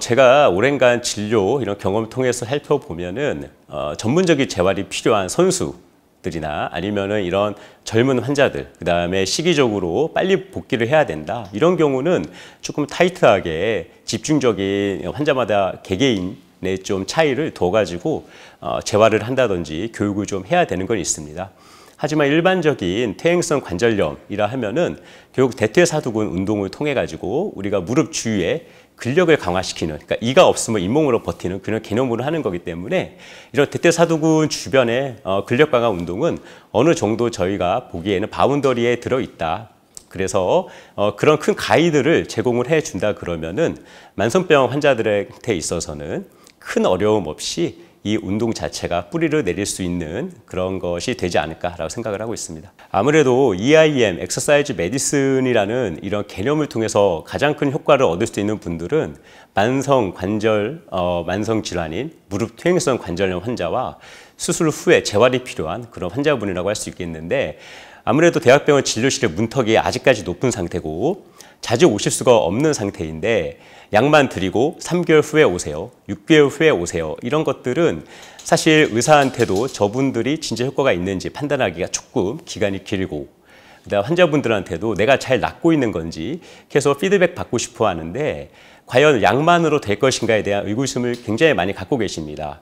제가 오랜간 진료 이런 경험을 통해서 살펴보면은 전문적인 재활이 필요한 선수들이나 아니면은 이런 젊은 환자들, 그 다음에 시기적으로 빨리 복귀를 해야 된다. 이런 경우는 조금 타이트하게 집중적인 환자마다 개개인의 좀 차이를 둬가지고 재활을 한다든지 교육을 좀 해야 되는 건 있습니다. 하지만 일반적인 퇴행성 관절염이라 하면은 결국 대퇴사두근 운동을 통해 가지고 우리가 무릎 주위에 근력을 강화시키는, 그러니까 이가 없으면 잇몸으로 버티는 그런 개념으로 하는 거기 때문에 이런 대퇴사두근 주변의 근력 강화 운동은 어느 정도 저희가 보기에는 바운더리에 들어있다. 그래서 그런 큰 가이드를 제공을 해준다 그러면은 만성병 환자들한테 있어서는 큰 어려움 없이 이 운동 자체가 뿌리를 내릴 수 있는 그런 것이 되지 않을까라고 생각을 하고 있습니다. 아무래도 EIM, Exercise Medicine이라는 이런 개념을 통해서 가장 큰 효과를 얻을 수 있는 분들은 만성 질환인 무릎 퇴행성 관절염 환자와 수술 후에 재활이 필요한 그런 환자분이라고 할 수 있겠는데, 아무래도 대학병원 진료실의 문턱이 아직까지 높은 상태고 자주 오실 수가 없는 상태인데 약만 드리고 3개월 후에 오세요, 6개월 후에 오세요, 이런 것들은 사실 의사한테도 저분들이 진짜 효과가 있는지 판단하기가 조금 기간이 길고, 그다음 환자분들한테도 내가 잘 낫고 있는 건지 계속 피드백 받고 싶어 하는데 과연 약만으로 될 것인가에 대한 의구심을 굉장히 많이 갖고 계십니다.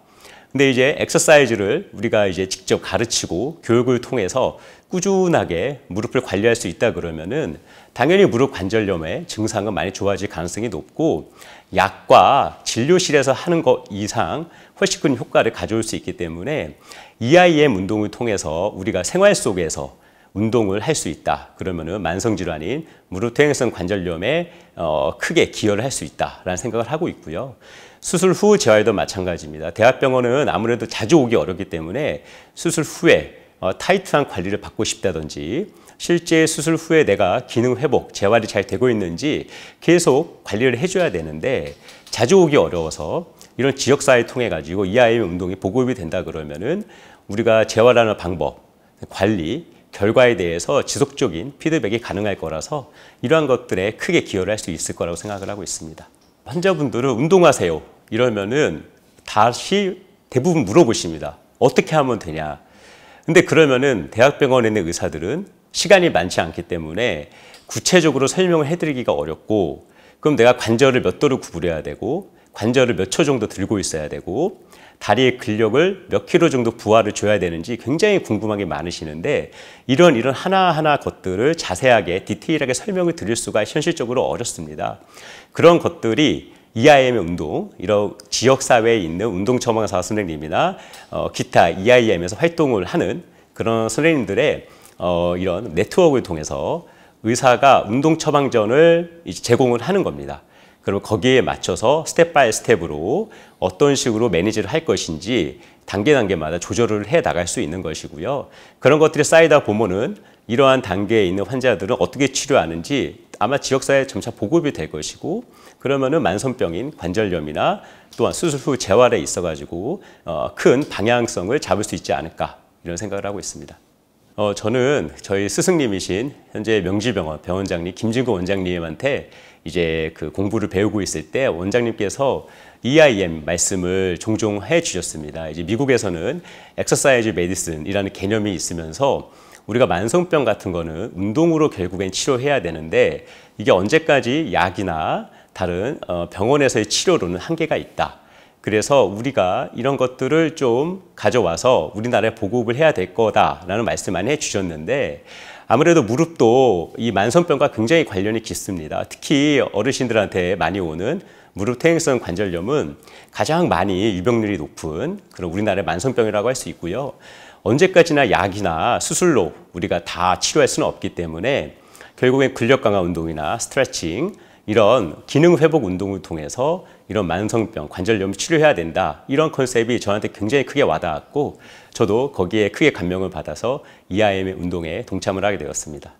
근데 이제 엑서사이즈를 우리가 이제 직접 가르치고 교육을 통해서 꾸준하게 무릎을 관리할 수 있다 그러면은 당연히 무릎 관절염의 증상은 많이 좋아질 가능성이 높고, 약과 진료실에서 하는 것 이상 훨씬 큰 효과를 가져올 수 있기 때문에 EIM 운동을 통해서 우리가 생활 속에서 운동을 할 수 있다 그러면은 만성질환인 무릎 퇴행성 관절염에 크게 기여를 할 수 있다라는 생각을 하고 있고요. 수술 후 재활도 마찬가지입니다. 대학병원은 아무래도 자주 오기 어렵기 때문에 수술 후에 타이트한 관리를 받고 싶다든지, 실제 수술 후에 내가 기능 회복, 재활이 잘 되고 있는지 계속 관리를 해줘야 되는데 자주 오기 어려워서 이런 지역사회 통해 가지고 EIM 운동이 보급이 된다 그러면은 우리가 재활하는 방법, 관리, 결과에 대해서 지속적인 피드백이 가능할 거라서 이러한 것들에 크게 기여를 할 수 있을 거라고 생각을 하고 있습니다. 환자분들은 운동하세요 이러면은 다시 대부분 물어보십니다. 어떻게 하면 되냐? 근데 그러면은 대학병원에 있는 의사들은 시간이 많지 않기 때문에 구체적으로 설명을 해드리기가 어렵고, 그럼 내가 관절을 몇 도로 구부려야 되고 관절을 몇 초 정도 들고 있어야 되고 다리의 근력을 몇 킬로 정도 부하를 줘야 되는지 굉장히 궁금한 게 많으시는데, 이런 하나하나 것들을 자세하게 디테일하게 설명을 드릴 수가 현실적으로 어렵습니다. 그런 것들이 EIM 운동, 이런 지역사회에 있는 운동처방사 선생님이나 기타 EIM에서 활동을 하는 그런 선생님들의 이런 네트워크를 통해서 의사가 운동 처방전을 이제 제공을 하는 겁니다. 그럼 거기에 맞춰서 스텝 바이 스텝으로 어떤 식으로 매니지를 할 것인지 단계마다 조절을 해 나갈 수 있는 것이고요. 그런 것들이 쌓이다 보면은 이러한 단계에 있는 환자들은 어떻게 치료하는지 아마 지역사회에 점차 보급이 될 것이고, 그러면은 만성병인 관절염이나 또한 수술 후 재활에 있어가지고 큰 방향성을 잡을 수 있지 않을까, 이런 생각을 하고 있습니다. 저는 저희 스승님이신 현재 명지병원 병원장님 김진구 원장님한테 이제 그 공부를 배우고 있을 때 원장님께서 EIM 말씀을 종종 해 주셨습니다. 이제 미국에서는 Exercise Medicine이라는 개념이 있으면서 우리가 만성병 같은 거는 운동으로 결국엔 치료해야 되는데 이게 언제까지 약이나 다른 병원에서의 치료로는 한계가 있다. 그래서 우리가 이런 것들을 좀 가져와서 우리나라에 보급을 해야 될 거다라는 말씀 많이 해주셨는데, 아무래도 무릎도 이 만성병과 굉장히 관련이 깊습니다. 특히 어르신들한테 많이 오는 무릎 퇴행성 관절염은 가장 많이 유병률이 높은 그런 우리나라의 만성병이라고 할 수 있고요. 언제까지나 약이나 수술로 우리가 다 치료할 수는 없기 때문에 결국엔 근력 강화 운동이나 스트레칭, 이런 기능 회복 운동을 통해서 이런 만성병, 관절염을 치료해야 된다. 이런 컨셉이 저한테 굉장히 크게 와닿았고 저도 거기에 크게 감명을 받아서 EIM 운동에 동참을 하게 되었습니다.